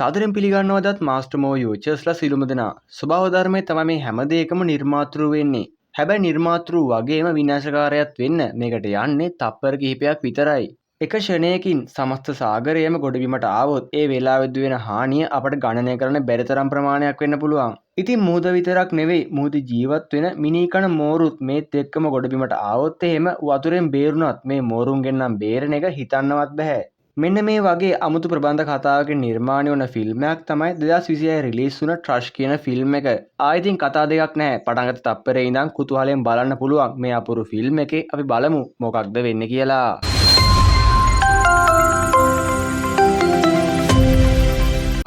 සාදරයෙන් පිළිගන්නවදත් මාස්ටර් මෝ යූචර්ස්ලා සිළුම දෙනා. ස්වභාව ධර්මයේ තමයි මේ හැම දෙයකම නිර්මාතෘ වෙන්නේ. හැබැයි නිර්මාතෘ වගේම විනාශකාරයත් වෙන්න මේකට යන්නේ තප්පර කිහිපයක් විතරයි. එක ෂණයකින් සමස්ත සාගරයම ගොඩබිමට ආවොත් ඒ වෙලාවෙදි වෙන හානිය අපට ගණනය කරන්න බැරි තරම් ප්‍රමාණයක් වෙන්න පුළුවන්. ඉතින් මුහුද විතරක් නෙවෙයි මුහුදේ ජීවත් වෙන මිනීකන මෝරුත් මේත් එක්කම ගොඩබිමට ආවොත් එහෙම වතුරෙන් බේරුණත් මේ මෝරුන්ගෙන් නම් බේරෙන එක හිතන්නවත් බෑ. මෙන්න මේ වගේ අමුතු ප්‍රබන්ධ කතාවකින් නිර්මාණය වුණ ෆිල්ම් එකක් තමයි 2026 රිලීස් වුණ ට්‍රෂ් කියන ෆිල්ම් එක. ආයෙත් කතා දෙකක් නැහැ. පටන් ගත්ත තප්පරේ ඉඳන් කුතුහලයෙන් බලන්න පුළුවන් මේ අපුරු ෆිල්ම් එකේ. අපි බලමු මොකක්ද වෙන්නේ කියලා.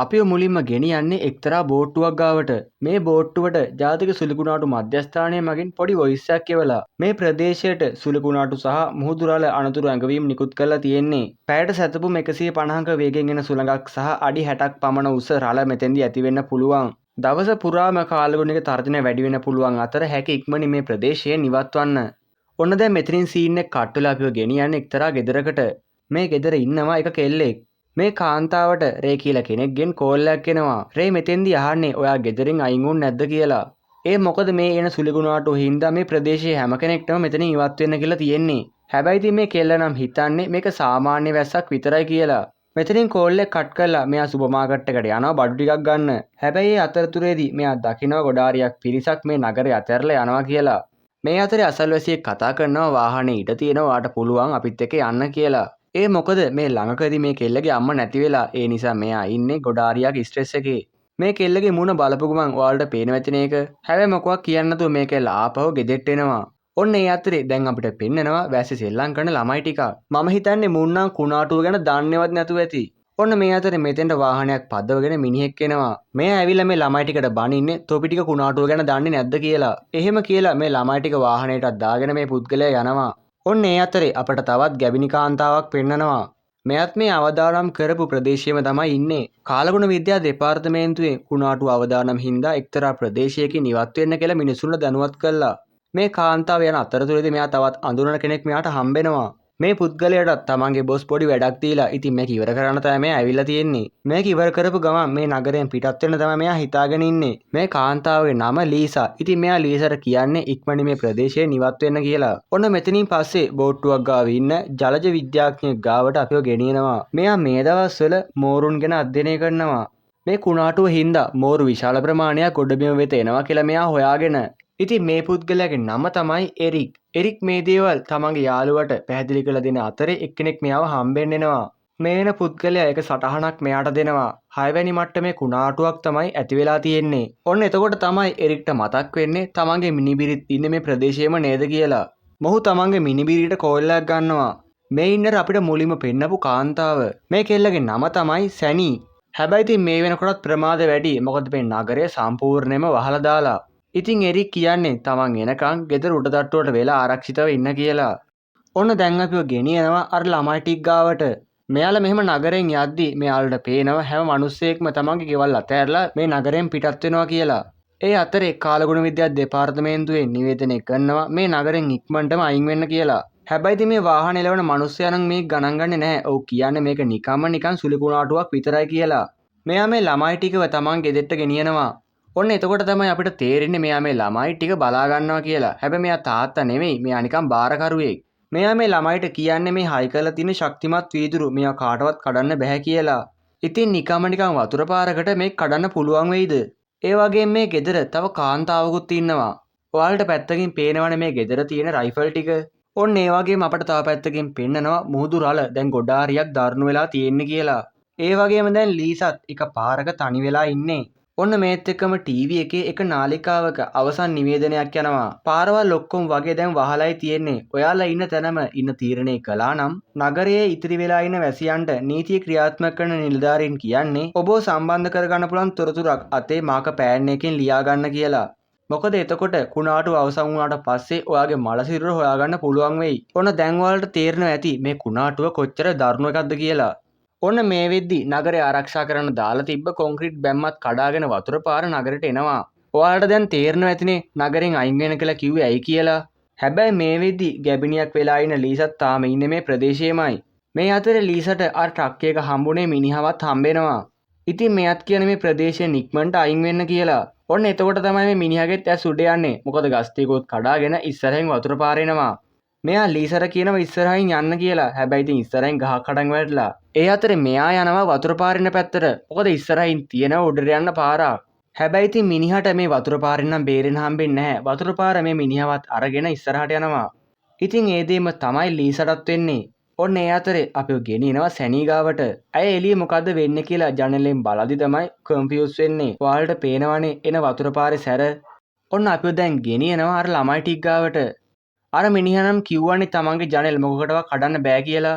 අපිව මුලින්ම ගෙනියන්නේ එක්තරා බෝට්ටුවක් ගාවට. මේ බෝට්ටුවට ජාතික සුළුකුණාටු මධ්‍යස්ථානය මගින් පොඩි වොයිස් එකක් එවලා මේ ප්‍රදේශයට සුළුකුණාටු සහ මුහුදුරාල අනතුරු ඇඟවීම් නිකුත් කරලා තියෙන්නේ. පැයට සැතපුම් 150ක වේගෙන් එන සුළඟක් සහ අඩි 60ක් පමණ උස රළ මෙතෙන්දී ඇති වෙන්න පුළුවන්. දවස පුරාම කාලගුණික තර්ජන වැඩි වෙන්න පුළුවන් අතර හැකි ඉක්මනින් මේ ප්‍රදේශය නිවත්වන්න. ඔන්න දැන් මෙතනින් සීන් එක කට් වෙලා අපිව ගෙනියන්නේ එක්තරා ගෙදරකට. මේ ගෙදර ඉන්නවා එක කෙල්ලෙක්. මේ කාන්තාවට රේ කියලා කෙනෙක්ගෙන් කෝල් එකක් එනවා. රේ මෙතෙන්දී අහන්නේ ඔයා ගෙදරින් අයින් වුනේ නැද්ද කියලා. ඒ මොකද මේ එන සුළුගුණාටු හින්දා මේ ප්‍රදේශයේ හැම කෙනෙක්ටම මෙතනින් ඉවත් වෙන්න කියලා තියෙන්නේ. හැබැයි ඉතින් මේ කෙල්ල නම් හිතන්නේ මේක සාමාන්‍ය වැස්සක් විතරයි කියලා. මෙතනින් කෝල් එක කට් කරලා මෙයා සුපර් මාකට් එකට යනවා බඩු ටිකක් ගන්න. හැබැයි ඒ අතරතුරේදී මෙයා දකිනවා ගොඩාරියක් පිරිසක් මේ නගරය අතහැරලා යනවා කියලා. මේ අතරේ අසල්වැසියෙක් කතා කරනවා වාහනේ ඊට තියෙනවා ඔයාට පුළුවන් අපිත් එක්ක යන්න කියලා. ඒ මොකද මේ ළඟකදී මේ කෙල්ලගේ අම්මා නැති වෙලා ඒ නිසා මෙයා ඉන්නේ ගොඩාරියක් ස්ට්‍රෙස් එකේ. මේ කෙල්ලගේ මුණ බලපු ගමන් ඔයාලට පේන වැචන එක. හැබැයි මොකක් කියන්න නැතුව මේ කෙල්ල ආපහු ගෙදෙට්ට එනවා. ඔන්න ඒ අතරේ දැන් අපිට පෙන්නනවා වැස්සේ සෙල්ලම් කරන ළමයි ටිකක්. මම හිතන්නේ මුන්නම් කුණාටුව ගැන දන්නේවත් නැතුව ඇති. ඔන්න මේ අතරේ මෙතෙන්ට වාහනයක් පදවගෙන මිනිහෙක් එනවා. මෙයා ඇවිල්ලා මේ ළමයි ටිකට බනින්නේ තොපි ටික කුණාටුව ගැන දන්නේ නැද්ද කියලා. එහෙම කියලා මේ ළමයි ටික වාහනයටත් දාගෙන මේ පුද්ගලයා යනවා. ඔන්න ඒ අතරේ අපට තවත් ගැබිනි කාන්තාවක් පෙන්නනවා. මෙයත් මේ අවදානම් කරපු ප්‍රදේශයේම තමයි ඉන්නේ. කාලගුණ විද්‍යා දෙපාර්තමේන්තුවේ කුණාටු අවදානම් හින්දා එක්තරා ප්‍රදේශයකින් ඉවත් වෙන්න කියලා මිනිසුන්ට දැනුවත් කළා. මේ කාන්තාව යන අතරතුරේදී මෙයා තවත් අඳුරන කෙනෙක් මෙයාට හම්බෙනවා. මේ පුද්ගලයාට තමන්ගේ බොස් පොඩි වැඩක් දීලා ඉතින් මේක ඉවර කරන්න තමයි මෙයා ඇවිල්ලා තියෙන්නේ. මේක ඉවර කරපු ගමන් මේ නගරයෙන් පිටත් වෙන්න තමයි මෙයා හිතාගෙන ඉන්නේ. මේ කාන්තාවගේ නම ලීසා. ඉතින් මෙයා ලීසාට කියන්නේ ඉක්මනින් මේ ප්‍රදේශයෙන් ඉවත් වෙන්න කියලා. ඔන්න මෙතනින් පස්සේ බෝට්ටුවක් ගාව ඉන්න ජලජ විද්‍යාඥයෙක් ගාවට අපිව ගෙනියනවා. මෙයා මේ දවස්වල මෝරුන් ගැන අධ්‍යයනය කරනවා. මේ කුණාටුව හින්දා මෝරු විශාල ප්‍රමාණයක් ගොඩබිම වෙත එනවා කියලා මෙයා හොයාගෙන. ඉතින් මේ පුද්ගලයාගේ නම තමයි එරික්. එරික් මේ දේවල් තමන්ගේ යාළුවට පැහැදිලි කරලා දෙන අතරේ එක්කෙනෙක් මෙයාව හම්බෙන්න එනවා. මේ වෙන පුද්ගලයා එක සටහනක් මෙයාට දෙනවා. 6 වෙනි මට්ටමේ කුණාටුවක් තමයි ඇති වෙලා තියෙන්නේ. ඔන්න එතකොට තමයි එරික්ට මතක් වෙන්නේ තමන්ගේ මිනිබිරිත් ඉන්නේ මේ ප්‍රදේශයේම නේද කියලා. මොහු තමන්ගේ මිනිබිරිට කෝල් එකක් ගන්නවා. මේ ඉන්නර අපිට මුලින්ම පෙන්නපු කාන්තාව. මේ කෙල්ලගේ නම තමයි සැනි. හැබැයි ඉතින් මේ වෙනකොටත් ප්‍රමාද වැඩි. මොකද මේ නගරය සම්පූර්ණයෙන්ම වහලා දාලා. ඉතින් එරික් කියන්නේ තමන් එනකන් ගෙදර උඩ තට්ටුවට වෙලා ආරක්ෂිතව ඉන්න කියලා. ඔන්න දැන් අපිව ගෙනියනවා අර ළමයි ටික ගාවට. මෙයාලා මෙහෙම නගරෙන් යද්දි මෙයාලට පේනවා හැම මිනිස්සෙක්ම තමන්ගේ ගෙවල් අතහැරලා මේ නගරෙන් පිටත් වෙනවා කියලා. ඒ අතරේ කාලගුණ විද්‍යා දෙපාර්තමේන්තුවේ නිවේදනය කරනවා මේ නගරෙන් ඉක්මනටම අයින් වෙන්න කියලා. හැබැයි ඉතින් මේ වාහන එලවන මිනිස්සයා නම් මේක ගණන් ගන්නේ නැහැ. ඔව් කියන්නේ මේක නිකන් සුළුකුණාටුවක් විතරයි කියලා. මෙයා මේ ළමයි ටිකව තමන් ගෙදෙට්ට ගෙනියනවා. ඔන්න එතකොට තමයි අපිට තේරෙන්නේ මෙයා මේ ළමයි ටික බලා ගන්නවා කියලා. හැබැයි මෙයා තාත්තා නෙමෙයි. මෙයා නිකන් බාරකරුවෙක්. මෙයා මේ ළමයිට කියන්නේ මේ හයි කරලා තියෙන ශක්තිමත් වීදුරු මෙයා කාටවත් කඩන්න බෑ කියලා. ඉතින් නිකන් වතුර පාරකට මේක කඩන්න පුළුවන් වෙයිද? ඒ වගේම මේ ගෙදර තව කාන්තාවකුත් ඉන්නවා. ඔයාලට පැත්තකින් පේනවනේ මේ ගෙදර තියෙන රයිෆල් ටික. ඔන්න ඒ වගේම අපිට තව පැත්තකින් පෙන්නනවා මුහුදු රළ දැන් ගොඩාරියක් දරුණු වෙලා තියෙන්නේ කියලා. ඒ වගේම දැන් ලීසත් එක පාරක තනි වෙලා ඉන්නේ. ඔන්න මේත් එක්කම ටීවී එකේ එක නාලිකාවක අවසන් නිවේදනයක් යනවා. පාරවල් ඔක්කොම වගේ දැන් වහලයි තියෙන්නේ. ඔයාලා ඉන්න තැනම ඉන්න තීරණය කළා නම් නගරයේ ඉතිරි වෙලා ඉන්න වැසියන්ට නීතිය ක්‍රියාත්මක කරන නිලධාරීන් කියන්නේ ඔබව සම්බන්ධ කරගන්න පුළුවන් තොරතුරක් අතේ මාක පෑන් එකකින් ලියා ගන්න කියලා. මොකද එතකොට කුණාටුව අවසන් වුණාට පස්සේ ඔයාගේ මල සිරුර හොයාගන්න පුළුවන් වෙයි. ඔන්න දැන් ඔයාලට තේරෙනවා ඇති මේ කුණාටුව කොච්චර දරුණු එකක්ද කියලා. ඔන්න මේ වෙද්දි නගරය ආරක්ෂා කරන්න දාලා තිබ්බ කොන්ක්‍රීට් බැම්මත් කඩාගෙන වතුර පාර නගරයට එනවා. ඔයාලට දැන් තේරෙනවා ඇතිනේ නගරෙන් අයින් වෙන කියලා කිව්වේ ඇයි කියලා. හැබැයි මේ වෙද්දි ගැබිනියක් වෙලා ඉන්න ලීසත් තාම ඉන්නේ මේ ප්‍රදේශයේමයි. මේ අතරේ ලීසට අර ට්‍රක් එක හම්බුනේ මිනිහවත් හම්බෙනවා. ඉතින් මෙයත් කියන මේ ප්‍රදේශයෙන් ඉක්මනට අයින් වෙන්න කියලා. ඔන්න එතකොට තමයි මේ මිනිහාගෙත් ඇස් උඩ යන්නේ. මොකද ගස් ටිකකුත් කඩාගෙන ඉස්සරහින් වතුර පාර එනවා. මෙයා ලීසර කියනවා ඉස්සරහින් යන්න කියලා. හැබැයි ඉතින් ඉස්සරහින් ගහක් කඩන් වැටලා. ඒ අතරේ මෙයා යනවා වතුර පාරින පැත්තට. මොකද ඉස්සරහින් තියෙනවා උඩට යන්න පාරක්. හැබැයි ඉතින් මිනිහට මේ වතුර පාරෙන් නම් බේරෙන්න හම්බෙන්නේ නැහැ. වතුර පාර මේ මිනිහවත් අරගෙන ඉස්සරහට යනවා. ඉතින් ඒ දෙයම තමයි ලීසටත් වෙන්නේ. ඔන්න ඒ අතරේ අපිව ගෙනියනවා සැනී ගාවට. ඇය එළියේ මොකද්ද වෙන්නේ කියලා ජනලෙන් බලද්දි තමයි කන්ෆියුස් වෙන්නේ. ඔයාලට පේනවනේ එන වතුර පාරේ සැර. ඔන්න අපිව දැන් ගෙනියනවා අර ළමයි ටික ගාවට. අර මිනිහා නම් කිව්වනේ තමන්ගේ ජනෙල් මොකකටවත් කඩන්න බෑ කියලා.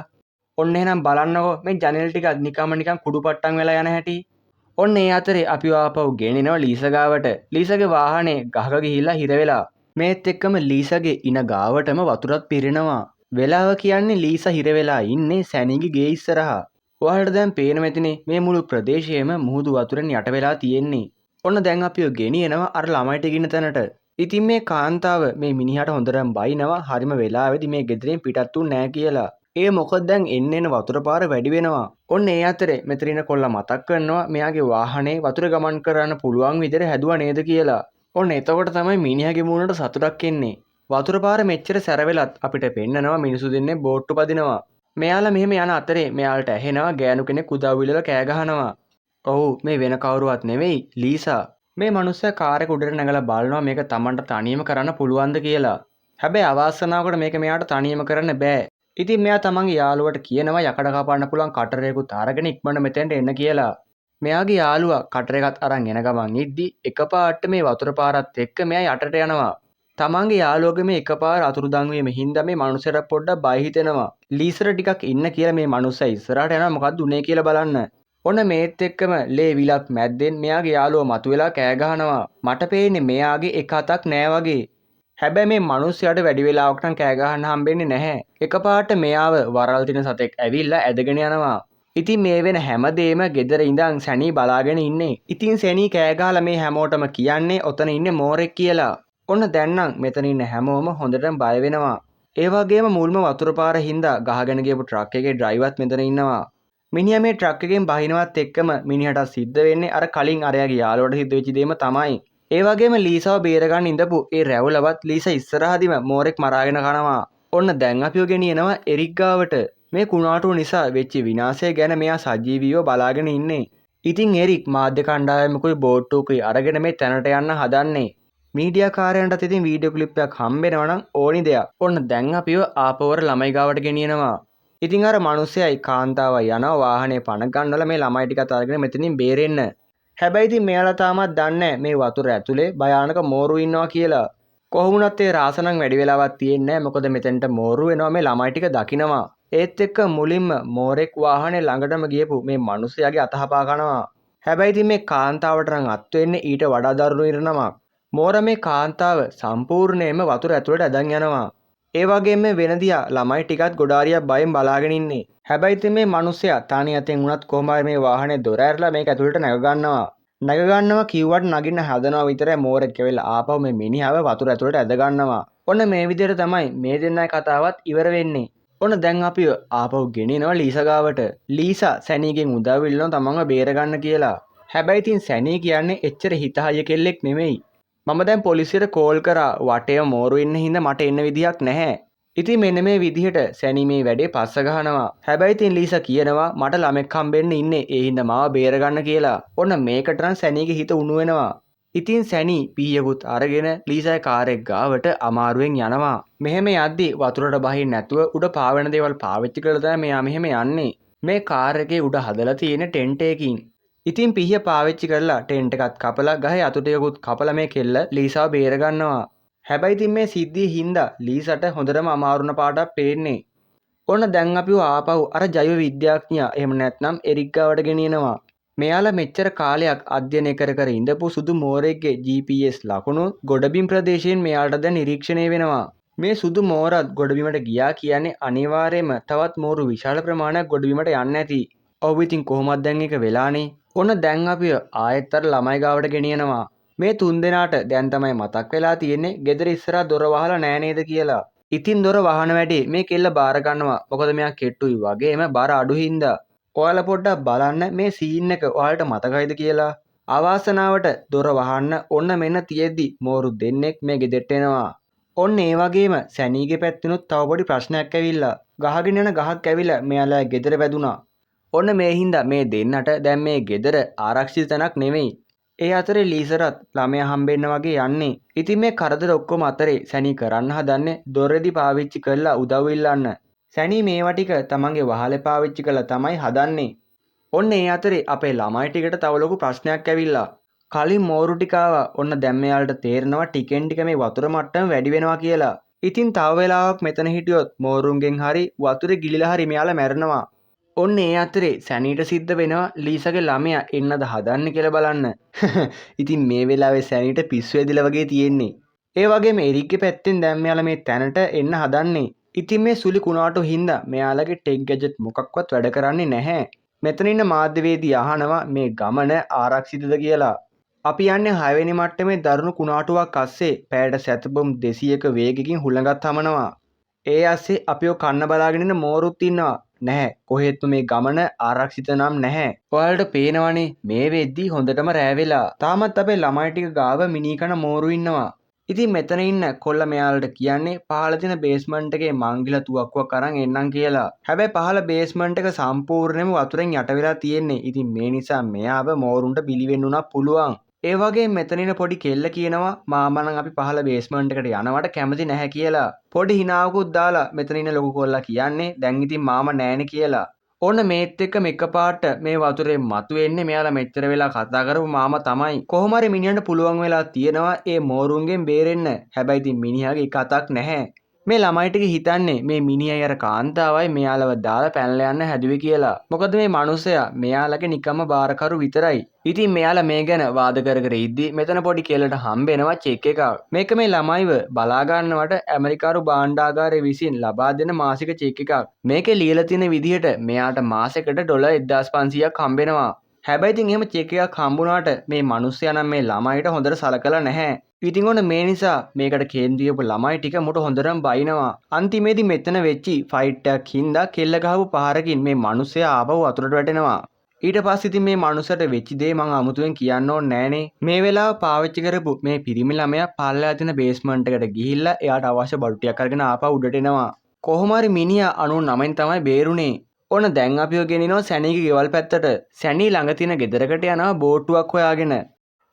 ඔන්න එහෙනම් බලන්නකෝ මේ ජනෙල් ටික නිකන් කුඩු පට්ටම් වෙලා යන හැටි. ඔන්න ඒ අතරේ අපි ආපහු ගෙනිනවා ලීස ගාවට. ලීසගේ වාහනේ ගහක ගිහිල්ලා හිර වෙලා. මේත් එක්කම ලීසගේ ඉන ගාවටම වතුරත් පිරෙනවා. වෙලාව කියන්නේ ලීසා හිර වෙලා ඉන්නේ සැනීගේ ගේ ඉස්සරහා. ඔයාලට දැන් පේන මෙතනේ මේ මුළු ප්‍රදේශයේම මුහුදු වතුරෙන් යට වෙලා තියෙන්නේ. ඔන්න දැන් අපිව ගෙනියනවා අර ළමයිට ගින්න තැනට. ඉතින් මේ කාන්තාව මේ මිනිහට හොඳටම බයිනවා හරිම වෙලාවෙදි මේ ගෙදරින් පිටත් වුන්නේ නැහැ කියලා. ඒ මොකද දැන් එන්න වතුර පාර වැඩි වෙනවා. ඔන්න ඒ අතරේ මෙතන කොල්ලා මතක් කරනවා මෙයාගේ වාහනේ වතුර ගමන් කරන්න පුළුවන් විදිහට හැදුවා නේද කියලා. ඔන්න එතකොට තමයි මිනිහාගේ මූණට සතුටක් එන්නේ. වතුර පාර මෙච්චර සැර වෙලත් අපිට පෙන්නනවා මිනිසු දෙන්නේ බෝට්ටු පදිනවා. මෙයාලා මෙහෙම යන අතරේ මෙයාලට ඇහෙනවා ගෑනු කෙනෙක් උදව් විලලා කෑ ගහනවා. ඔව් මේ වෙන කවුරුවත් නෙවෙයි ලීසා. මේ මනුස්සයා කාර් එක උඩට නැගලා බලනවා මේක Tamanට තනියම කරන්න පුළුවන්ද කියලා. හැබැයි අවාසනාවකට මේක මෙයාට තනියම කරන්න බෑ. ඉතින් මෙයා තමන්ගේ යාළුවට කියනවා යකඩ කපන්න පුළුවන් කටරයකුත් අරගෙන ඉක්මනට මෙතෙන්ට එන්න කියලා. මෙයාගේ යාළුවා කටර එකත් අරන් එන ගමන් ඉද්දි එකපාරට මේ වතුර පාරත් එක්ක මෙයා යටට යනවා. තමන්ගේ යාළුවගේ මේ එකපාර අතුරුදන් වීම හින්දා මේ මනුස්සයාට පොඩ්ඩක් බය හිතෙනවා. ලීසර ටිකක් ඉන්න කියලා මේ මනුස්සයා ඉස්සරහට යනවා මොකද්ද උනේ කියලා බලන්න. ඔන්න මේත් එක්කම ලේ විලක් මැද්දෙන් මෙයාගේ යාළුවා මතුවෙලා කෑ ගහනවා. මට පේන්නේ මෙයාගේ එක අතක් නෑ වගේ. හැබැයි මේ මිනිස්සයාට වැඩි වෙලාවක් නම් කෑ ගහන්න හම්බෙන්නේ නැහැ. එකපාරට මෙයාව වරල් තින සතෙක් ඇවිල්ලා ඇදගෙන යනවා. ඉතින් මේ වෙන හැමදේම ගෙදර ඉඳන් සැනී බලාගෙන ඉන්නේ. ඉතින් සැනී කෑ ගහලා මේ හැමෝටම කියන්නේ ඔතන ඉන්නේ මෝරෙක් කියලා. ඔන්න දැන් නම් මෙතන ඉන්න හැමෝම හොඳටම බය වෙනවා. ඒ වගේම මුල්ම වතුර පාර හින්දා ගහගෙන ගියපු ට්‍රක් එකේ ඩ්‍රයිවර්ත් මෙතන ඉන්නවා. මිනිහා මේ ට්‍රක් එකෙන් බහිනවත් එක්කම මිනිහට සිද්ධ වෙන්නේ අර කලින් අරයාගේ යාළුවට සිද්ධ වෙච්ච දේම තමයි. ඒ වගේම ලීසාව බේරගන්න ඉඳපු ඒ රැවුලවත් ලීසා ඉස්සරහදීම මෝරෙක් මරාගෙන කනවා. ඔන්න දැන් අපිව ගෙනියනවා එරික් ගාවට. මේ කුණාටුව නිසා වෙච්ච විනාශය ගැන මෙයා සජීවීව බලාගෙන ඉන්නේ. ඉතින් එරික් මාධ්‍ය කණ්ඩායමකුයි බෝට්ටුවකුයි අරගෙන මේ තැනට යන්න හදන්නේ. මීඩියා කාරයන්ටත් ඉතින් වීඩියෝ ක්ලිප් එකක් හම්බෙනවා නම් ඕනි දෙයක්. ඔන්න දැන් අපිව ආපවර ළමයි ගාවට ගෙනියනවා. ඉතින් අර මිනිස්සයයි කාන්තාවයි යනවා වාහනේ පණ ගන්නවලා මේ ළමයි ටිකත් අරගෙන මෙතනින් බේරෙන්න. හැබැයි ඉතින් මෙයාලා තාමත් දන්නේ මේ වතුර ඇතුලේ භයානක මෝරු ඉන්නවා කියලා. කොහොමුණත් ඒ රාසනම් වැඩි වෙලාවක් තියෙන්නේ නැහැ. මොකද මෙතෙන්ට මෝරු වෙනවා මේ ළමයි ටික දකින්නවා. ඒත් එක්ක මුලින්ම මෝරෙක් වාහනේ ළඟටම ගියපු මේ මිනිස්සයාගේ අතහපා කනවා. හැබැයි ඉතින් මේ කාන්තාවට නම් අත් වෙන්නේ ඊට වඩා දරුණු ඉරණමක්. මෝර මේ කාන්තාව සම්පූර්ණයෙන්ම වතුර ඇතුලට ඇදන් යනවා. ඒ වගේම වෙන දියා ළමයි ටිකත් ගොඩාරියක් බයෙන් බලාගෙන ඉන්නේ. හැබැයි ඉතින් මේ මිනිස්සයා තනි අතෙන් වුණත් කොහොම හරි මේ වාහනේ දොර ඇරලා මේක ඇතුළට නැග ගන්නවා. නැග ගන්නවා කිව්වට නගින්න හදනවා විතරයි මෝරෙක් කෙවිලා ආපහු මේ මිනිහව වතුර ඇතුළට ඇද ගන්නවා. ඔන්න මේ විදිහට තමයි මේ දෙන්නයි කතාවත් ඉවර වෙන්නේ. ඔන්න දැන් අපි ආපහු ගෙනියනවා ලීසා ගාවට. ලීසා සැනීගෙන් උදව් ඉල්ලනවා තමන්ව බේර ගන්න කියලා. හැබැයි ඉතින් සැනී කියන්නේ එච්චර හිතහය කෙල්ලෙක් නෙමෙයි. මම දැන් පොලිසියට කෝල් කරා වටේ මෝරු ඉන්න හින්දා මට එන්න විදියක් නැහැ. ඉතින් මෙන්න මේ විදිහට සැනී මේ වැඩේ පස්ස ගහනවා. හැබැයි ඉතින් ලීසා කියනවා මට ළමෙක් හම්බෙන්න ඉන්නේ ඒ හින්දා මාව බේර ගන්න කියලා. ඔන්න මේකට නම් සැනීගේ හිත උණු වෙනවා. ඉතින් සැනී පීයකුත් අරගෙන ලීසාගේ කාර් එක ගාවට අමාරුවෙන් යනවා. මෙහෙම යද්දි වතුරට බහින්න නැතුව උඩ පාවෙන දේවල් පාවිච්චි කරලා තමයි මෙයා මෙහෙම යන්නේ. මේ කාර් එකේ උඩ හදලා තියෙන ටෙන්ට් එකකින්. ඉතින් පිහිය පාවිච්චි කරලා ටෙන්ට් එකත් කපලා ගහේ අතුටයකුත් කපලා මේ කෙල්ල ලීසාව බේර ගන්නවා. හැබැයි ඉතින් මේ සිද්ධිය හින්දා ලීසට හොඳටම අමාරුන පාටක් පේන්නේ. ඔන්න දැන් අපිව ආපහු අර ජෛව විද්‍යාඥයා එහෙම නැත්නම් එරික් ගාවට ගෙනියනවා. මෙයාලා මෙච්චර කාලයක් අධ්‍යයනය කර කර ඉඳපු සුදු මෝරෙක්ගේ GPS ලකුණු ගොඩබිම් ප්‍රදේශයෙන් මෙයාලට දැන් නිරීක්ෂණය වෙනවා. මේ සුදු මෝරත් ගොඩබිමට ගියා කියන්නේ අනිවාර්යයෙන්ම තවත් මෝරු විශාල ප්‍රමාණයක් ගොඩබිමට යන්න ඇති. ඔව් ඉතින් කොහොමද දැන් ඒක වෙලානේ. ඔන්න දැන් අපිව ආයෙත් අර ළමයි ගාවට ගෙනියනවා. මේ තුන් දෙනාට දැන් තමයි මතක් වෙලා තියෙන්නේ ගෙදර ඉස්සරහා දොර වහලා නෑ නේද කියලා. ඉතින් දොර වහන වැඩේ මේ කෙල්ල බාර ගන්නවා. මොකද මෙයා කෙට්ටුයි වගේම බාර අඩු හින්දා. ඔයාලා පොඩ්ඩක් බලන්න මේ සීන් එක ඔයාලට මතකයිද කියලා. අවාසනාවට දොර වහන්න ඔන්න මෙන්න තියෙද්දි මෝරු දෙන්නෙක් මේ ගෙදරට එනවා. ඔන්න ඒ වගේම සැනීගේ පැත්තෙනුත් තව පොඩි ප්‍රශ්නයක් ඇවිල්ලා. ගහගෙන යන ගහක් ඇවිල්ලා මෙයාලා ගෙදර වැදුනා. ඔන්න මේ හින්දා මේ දෙන්නට දැන් මේ ගෙදර ආරක්ෂිත තැනක් නෙමෙයි. ඒ අතරේ ලීසරත් ළමයා හම්බෙන්න වගේ යන්නේ. ඉතින් මේ කරදර ඔක්කොම අතරේ සැනී කරන්න හදන්නේ දොරෙදි පාවිච්චි කරලා උදව් ඉල්ලන්න. සැනී මේවා ටික තමන්ගේ වහලේ පාවිච්චි කරලා තමයි හදන්නේ. ඔන්න ඒ අතරේ අපේ ළමයි ටිකට තව ලොකු ප්‍රශ්නයක් ඇවිල්ලා. කලින් මෝරු ටික ආවා. ඔන්න දැන් මෙයාලට තේරෙනවා ටිකෙන් ටික මේ වතුර මට්ටම වැඩි වෙනවා කියලා. ඉතින් තව වෙලාවක් මෙතන හිටියොත් මෝරුන්ගෙන් හරි වතුරේ ගිලිලා හරි මෙයාලා මැරෙනවා. ඔන්න ඒ අතරේ සැනීට සිද්ධ වෙනවා ලීසගේ ළමයා එන්නද හදන්නේ කියලා බලන්න. ඉතින් මේ වෙලාවේ සැනීට පිස්සු ඇදිලා වගේ තියෙන්නේ. ඒ වගේම එරික්ගේ පැත්තෙන් දැන් මෙයාලා මේ තැනට එන්න හදන්නේ. ඉතින් මේ සුලි කුණාටු හින්දා මෙයාලගේ ටෙක් ගැජට් මොකක්වත් වැඩ කරන්නේ නැහැ. මෙතන ඉන්න මාධ්‍යවේදී අහනවා මේ ගමන ආරක්ෂිතද කියලා. අපි යන්නේ 6 වෙනි මට්ටමේ දරුණු කුණාටුවක් අස්සේ පැයට සැතපොම් 200ක වේගකින් හුළඟක් හමනවා. ඒ අස්සේ අපිව කන්න බලාගෙන ඉන්න මෝරුත් ඉන්නවා. නැහැ කොහෙත්ම මේ ගමන ආරක්ෂිත නම් නැහැ. ඔයාලට පේනවනේ මේ වෙද්දි හොඳටම රෑ වෙලා. තාමත් අපේ ළමයි ටික ගාව මිනීකන මෝරු ඉන්නවා. ඉතින් මෙතන ඉන්න කොල්ල මෙයාලට කියන්නේ පහළ තියෙන බේස්මන්ට් එකේ මංගිලා තුවක්කුවක් අරන් එන්නම් කියලා. හැබැයි පහළ බේස්මන්ට් එක සම්පූර්ණයෙන්ම වතුරෙන් යට වෙලා තියෙන්නේ. ඉතින් මේ නිසා මෙයාව මෝරුන්ට බිලි වෙන්න උනා පුළුවන්. ඒ වගේ මෙතන ඉන්න පොඩි කෙල්ල කියනවා මාමා නම් අපි පහළ බේස්මන්ට් එකට යනවට කැමති නැහැ කියලා. පොඩි හිනාවකුත් දාලා මෙතන ඉන්න ලොකු කොල්ලා කියන්නේ දැන් ඉතින් මාමා නෑනේ කියලා. ඔන්න මේත් එක්කම එකපාරට මේ වතුරේ මතුවෙන්නේ මෙයාලා මෙච්චර වෙලා කතා කරපු මාමා තමයි. කොහොම හරි මිනිහට පුළුවන් වෙලා තියෙනවා ඒ මෝරුන්ගෙන් බේරෙන්න. හැබැයි ඉතින් මිනිහාගේ එක අතක් නැහැ. මේ ළමයි ටික හිතන්නේ මේ මිනිහයි අර කාන්තාවයි මෙයාලව දාලා පැනලා යන්න හැදුවේ කියලා. මොකද මේ මිනිසයා මෙයාලගේ නිකම්ම බාරකරු විතරයි. ඉතින් මෙයාලා මේ ගැන වාද කර කර ඉද්දි මෙතන පොඩි කෙල්ලට හම්බෙනවා චෙක් එකක්. මේක මේ ළමයිව බලා ගන්නවට ඇමරිකානු භාණ්ඩාගාරය විසින් ලබා දෙන මාසික චෙක් එකක්. මේකේ ලියලා තියෙන විදිහට මෙයාට මාසෙකට ඩොලර් 1500ක් හම්බෙනවා. හැබැයි ඉතින් එහෙම චෙක් එකක් හම්බුනාට මේ මිනිස්සයා නම් මේ ළමයිට හොඳට සලකලා නැහැ. ඉතින් ඔන්න මේ නිසා මේකට කේන්ද්‍රීයපු ළමයි ටික මුට හොඳටම බයිනවා. අන්තිමේදී මෙතන වෙච්චි ෆයිට් එකක් හින්දා කෙල්ල ගහපු පහරකින් මේ මිනිස්සයා ආපහු වතුරට වැටෙනවා. ඊට පස්සේ ඉතින් මේ මනුස්සට වෙච්ච දේ මං අමුතුවෙන් කියන්න ඕනේ නෑනේ. මේ වෙලාව පාවිච්චි කරපු මේ පිරිමි ළමයා පල්ලෙහා තියෙන බේස්මන්ට් එකට ගිහිල්ලා එයාට අවශ්‍ය බඩු ටිකක් අරගෙන ආපහු උඩට එනවා. කොහොම හරි මිනිහා 99න් තමයි බේරුනේ. ඔන්න දැන් අපිව ගෙනිනවා සැනීගේ ගෙවල් පැත්තට. සැනී ළඟ තියෙන ගෙදරකට යනවා බෝට්ටුවක් හොයාගෙන.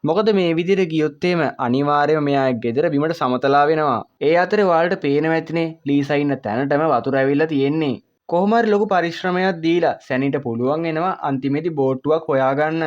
මොකද මේ විදිහට ගියොත් එහෙම අනිවාර්යයෙන්ම මෙයාගේ ගෙදර බිමට සමතලා වෙනවා. ඒ අතරේ ඔයාලට පේනවා ඇතිනේ ලීසා ඉන්න තැනටම වතුර ඇවිල්ලා තියෙන්නේ. කොහොම හරි ලොකු පරිශ්‍රමයක් දීලා සැනීට පුළුවන් වෙනවා අන්තිමේදී බෝට්ටුවක් හොයාගන්න.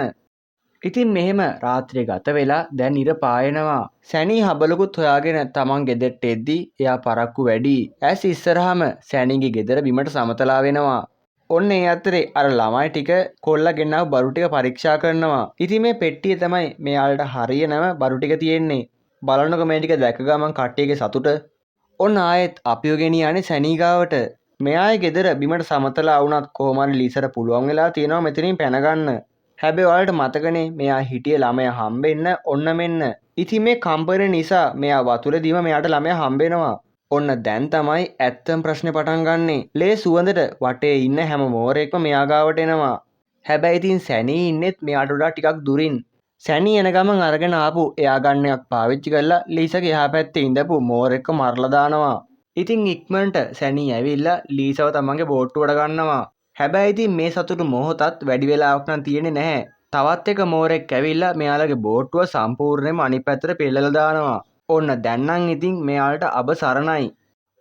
ඉතින් මෙහෙම රාත්‍රිය ගත වෙලා දැන් ඉර පායනවා. සැනී හබලකුත් හොයාගෙන තමන් ගෙදරට එද්දි එයා පරක්කු වැඩි. ඇස් ඉස්සරහම සැනීගේ ගෙදර බිමට සමතලා වෙනවා. ඔන්න ඒ අතරේ අර ළමයි ටික කොල්ලා ගෙනාව බරු ටික පරීක්ෂා කරනවා. ඉතින් මේ පෙට්ටිය තමයි මෙයාලට හරියනම බරු ටික තියෙන්නේ. බලන්නකො මේ ටික දැක ගමන් කට්ටියගේ සතුට. ඔන්න ආයෙත් අපිව ගෙනියන්නේ සැනී ගාවට. මෙයාගේ ගෙදර බිමට සමතලා වුණත් කොහොම හරි ලීසට පුළුවන් වෙලා තියෙනවා මෙතනින් පැන ගන්න. හැබැයි ඔයාලට මතකනේ මෙයා හිටියේ ළමයා හම්බෙන්න ඔන්න මෙන්න. ඉතින් මේ කම්පන නිසා මෙයා වතුරේදීම මෙයාට ළමයා හම්බෙනවා. ඔන්න දැන් තමයි ඇත්තම ප්‍රශ්නේ පටන් ගන්නෙ. ලේ සුවඳට වටේ ඉන්න හැම මෝරෙක්ම මෙයා ගාවට එනවා. හැබැයි ඉතින් සැනී ඉන්නෙත් මෙයාට වඩා ටිකක් දුරින්. සැනී එන ගමන් අරගෙන ආපු එයා ගන්නයක් පාවිච්චි කරලා ලීසගේ එහා පැත්තේ ඉඳපු මෝරෙක්ව මරලා දානවා. ඉතින් ඉක්මනට සැනී ඇවිල්ලා ලීසව තමන්ගේ බෝට්ටුවට ගන්නවා. හැබැයි ඉතින් මේ සතුටු මොහොතත් වැඩි වෙලාවක් නම් තියෙන්නේ නැහැ. තවත් එක මෝරෙක් ඇවිල්ලා මෙයාලගේ බෝට්ටුව සම්පූර්ණයෙන්ම අනිත් පැත්තට පෙරලලා දානවා. ඔන්න දැන් නම් ඉතින් මෙයාලට අබ සරණයි.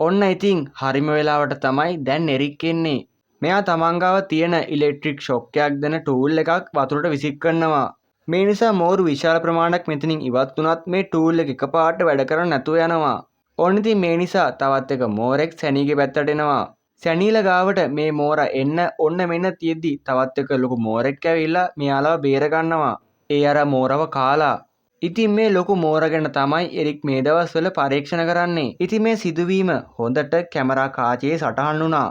ඔන්න ඉතින් හරිම වෙලාවට තමයි දැන් එරික් එන්නේ. මෙයා තමන් ගාව තියෙන ඉලෙක්ට්‍රික් ෂොක් එකක් දෙන ටූල් එකක් වතුරට විසික් කරනවා. මේ නිසා මෝරු විශාල ප්‍රමාණයක් මෙතනින් ඉවත් වුණත් මේ ටූල් එක එකපාරට වැඩ කරන්නේ නැතුව යනවා. ඔන්න ඉතින් මේ නිසා තවත් එක මෝරෙක් සැනීගේ පැත්තට එනවා. සැනීලා ගාවට මේ මෝරා එන්න ඔන්න මෙන්න තියෙද්දි තවත් එක ලොකු මෝරෙක් ඇවිල්ලා මෙයාලව බේර ගන්නවා. ඒ අර මෝරව කාලා. ඉතින් මේ ලොකු මෝරා ගැන තමයි එරික් මේ දවස්වල පරීක්ෂණ කරන්නේ. ඉතින් මේ සිදුවීම හොඳට කැමරා කාචයේ සටහන් වුණා.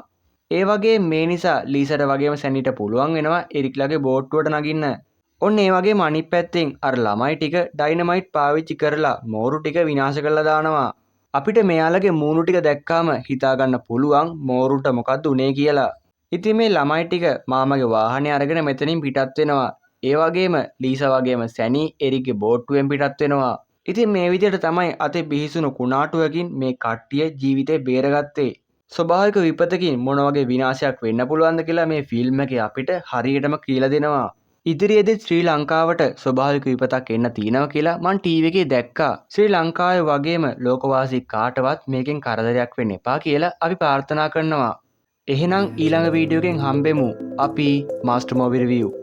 ඒ වගේ මේ නිසා ලීසට වගේම සැනීට පුළුවන් වෙනවා එරික්ලාගේ බෝට්ටුවට නගින්න. ඔන්න ඒ වගේම අනිත් පැත්තෙන් අර ළමයි ටික ඩයිනමයිට් පාවිච්චි කරලා මෝරු ටික විනාශ කරලා දානවා. අපිට මෙයාලගේ මූණු ටික දැක්කාම හිතා ගන්න පුළුවන් මෝරුන්ට මොකද්ද උනේ කියලා. ඉතින් මේ ළමයි ටික මාමගේ වාහනේ අරගෙන මෙතනින් පිටත් වෙනවා. ඒ වගේම ලීසා වගේම සැනි එරික්ගේ බෝට්ටුවෙන් පිටත් වෙනවා. ඉතින් මේ විදිහට තමයි අතේ බිහිසුණු කුණාටුවකින් මේ කට්ටිය ජීවිතේ බේරගත්තේ. ස්වභාවික විපතකින් මොන වගේ විනාශයක් වෙන්න පුළුවන්ද කියලා මේ ෆිල්ම් එකේ අපිට හරියටම කියලා දෙනවා. ඉදිරියේදී ශ්‍රී ලංකාවට ස්වභාවික විපතක් එන්න තියෙනවා කියලා මං ටීවී එකේ දැක්කා. ශ්‍රී ලංකාවේ වගේම ලෝකවාසී කාටවත් මේකෙන් කරදරයක් වෙන්න එපා කියලා අපි ප්‍රාර්ථනා කරනවා. එහෙනම් ඊළඟ වීඩියෝ එකෙන් හම්බෙමු. අපි මාස්ටර් මොවි රිවිව්